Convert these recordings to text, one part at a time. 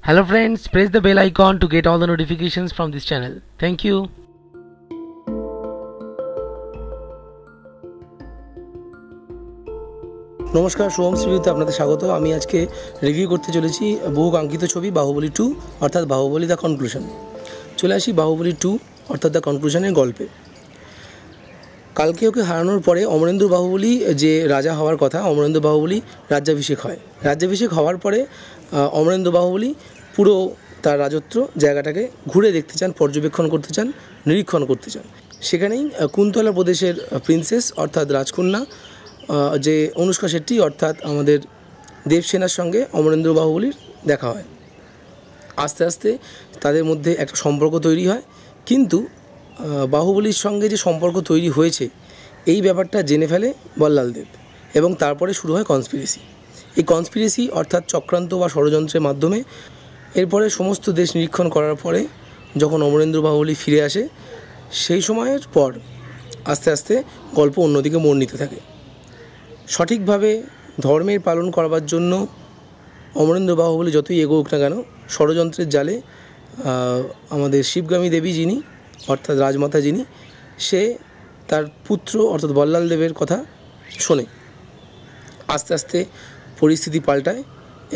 Hello friends, press the bell icon to get all the notifications from this channel. Thank you. নমস্কার, সোহম শ্রীতে আপনাদের স্বাগত। আমি আজকে review করতে চলেছি বহু কাঙ্ক্ষিত ছবি বাহুবলী 2 অর্থাৎ বাহুবলী দ্য কনক্লুশন। চলে আসি বাহুবলী 2 অর্থাৎ দ্য কনক্লুশনের গল্পে। কালকে ওকে হারানোর পরে অমরেন্দ্র বাহুবলী যে রাজা হওয়ার কথা, অমরেন্দ্র বাহুবলী রাজ্যাভিষেক হয়। রাজ্যাভিষেক হওয়ার পরে অমরেন্দ্র বাহুবলী পুরো তার রাজত্ব জায়গাটাকে ঘুরে দেখতে চান, পর্যবেক্ষণ করতে চান, নিরীক্ষণ করতে চান। সেখানেই কুন্তলা প্রদেশের প্রিন্সেস অর্থাৎ রাজকন্যা যে অনুষ্কা শেট্টি অর্থাৎ আমাদের দেবসেনার সঙ্গে অমরেন্দ্র বাহুবলীর দেখা হয়। আস্তে আস্তে তাদের মধ্যে একটা সম্পর্ক তৈরি হয়, কিন্তু বাহুবলীর সঙ্গে যে সম্পর্ক তৈরি হয়েছে এই ব্যাপারটা জেনে ফেলে বল্লাল দেব, এবং তারপরে শুরু হয় কনস্পিরেসি। এই কনস্পিরেসি অর্থাৎ চক্রান্ত বা ষড়যন্ত্রের মাধ্যমে এরপরে সমস্ত দেশ নিরীক্ষণ করার পরে যখন অমরেন্দ্র বাহুবলী ফিরে আসে, সেই সময়ের পর আস্তে আস্তে গল্প অন্যদিকে মোড় নিতে থাকে। সঠিকভাবে ধর্মের পালন করবার জন্য অমরেন্দ্র বাহুবলী যতই এগোক না কেন, ষড়যন্ত্রের জালে আমাদের শিবগামী দেবী যিনি অর্থাৎ রাজমাতা যিনি, সে তার পুত্র অর্থাৎ বল্লাল দেবের কথা শোনে। আস্তে আস্তে পরিস্থিতি পাল্টায়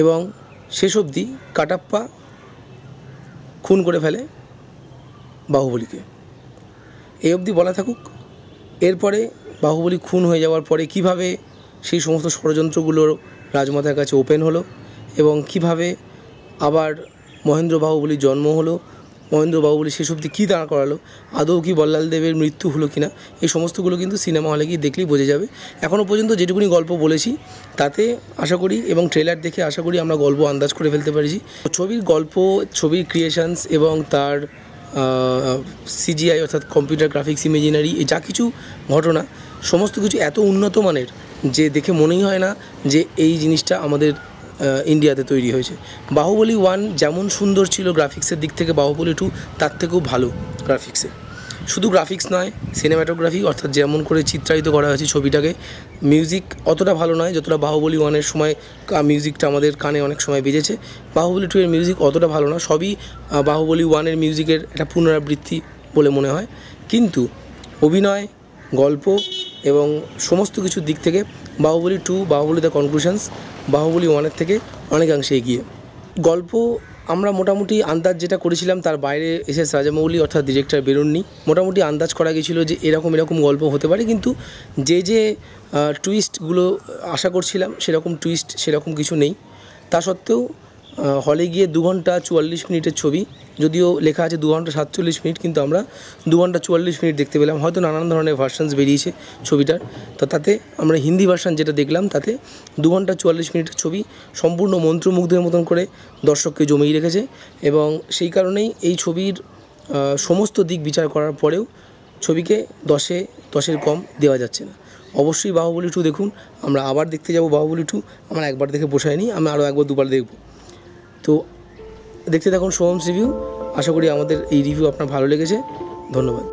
এবং শেষ অবধি কাটাপ্পা খুন করে ফেলে বাহুবলীকে। এই অবধি বলা থাকুক। এরপরে বাহুবলী খুন হয়ে যাওয়ার পরে কিভাবে সেই সমস্ত ষড়যন্ত্রগুলো রাজমাতার কাছে ওপেন হলো এবং কিভাবে আবার মহেন্দ্র বাহুবলীর জন্ম হলো, মহেন্দ্র বাহুবলী শেষ অবধি কী দাঁড় করালো, আদৌ কি বল্লাল দেবের মৃত্যু হলো কিনা, এই সমস্তগুলো কিন্তু সিনেমা হলে গিয়ে দেখলেই বোঝা যাবে। এখনও পর্যন্ত যেটুকুনি গল্প বলেছি তাতে আশা করি এবং ট্রেলার দেখে আশা করি আমরা গল্প আন্দাজ করে ফেলতে পেরেছি। ছবির গল্প, ছবির ক্রিয়েশনস এবং তার সিজিআই অর্থাৎ কম্পিউটার গ্রাফিক্স, ইমেজিনারি, এই যা কিছু ঘটনা সমস্ত কিছু এত উন্নত মানের যে দেখে মনেই হয় না যে এই জিনিসটা আমাদের ইন্ডিয়াতে তৈরি হয়েছে। বাহুবলী 1 যেমন সুন্দর ছিল গ্রাফিক্সের দিক থেকে, বাহুবলী 2 তার থেকেও ভালো গ্রাফিক্সে। শুধু গ্রাফিক্স নয়, সিনেমাটোগ্রাফি অর্থাৎ যেমন করে চিত্রায়িত করা হয়েছে ছবিটাকে। মিউজিক অতটা ভালো নয় যতটা বাহুবলী 1-এর সময় মিউজিকটা আমাদের কানে অনেক সময় বেজেছে। বাহুবলী 2-এর মিউজিক অতটা ভালো না, সবই বাহুবলী 1-এর মিউজিকের একটা পুনরাবৃত্তি বলে মনে হয়। কিন্তু অভিনয়, গল্প এবং সমস্ত কিছুর দিক থেকে বাহুবলী 2, বাহুবলী দ্য কনক্লুশনস বাহুবলী 1-এর থেকে অনেকাংশে এগিয়ে। গল্প আমরা মোটামুটি আন্দাজ যেটা করেছিলাম তার বাইরে এস রাজামৌলি অর্থাৎ ডিরেক্টর বেরোননি। মোটামুটি আন্দাজ করা গেছিলো যে এরকম গল্প হতে পারে, কিন্তু যে টুইস্টগুলো আশা করছিলাম সেরকম টুইস্ট সেরকম কিছু নেই। তা সত্ত্বেও হলে গিয়ে 2 ঘন্টা 44 মিনিটের ছবি, যদিও লেখা আছে 2 ঘন্টা 47 মিনিট, কিন্তু আমরা 2 ঘন্টা 44 মিনিট দেখতে পেলাম। হয়তো নানান ধরনের ভার্সানস বেরিয়েছে ছবিটার, তো তাতে আমরা হিন্দি ভার্সান যেটা দেখলাম তাতে 2 ঘন্টা 44 মিনিটের ছবি সম্পূর্ণ মন্ত্রমুগ্ধের মতন করে দর্শককে জমিয়ে রেখেছে। এবং সেই কারণেই এই ছবির সমস্ত দিক বিচার করার পরেও ছবিকে 10-এ 10-এর কম দেওয়া যাচ্ছে না। অবশ্যই বাহুবলী 2 দেখুন। আমরা আবার দেখতে যাব বাহুবলী 2। আমরা একবার দেখে পোষায়নি, আমি আরও একবার দুবার দেখব। তো দেখতে থাকুন সোহমস রিভিউ। আশা করি আমাদের এই রিভিউ আপনার ভালো লেগেছে। ধন্যবাদ।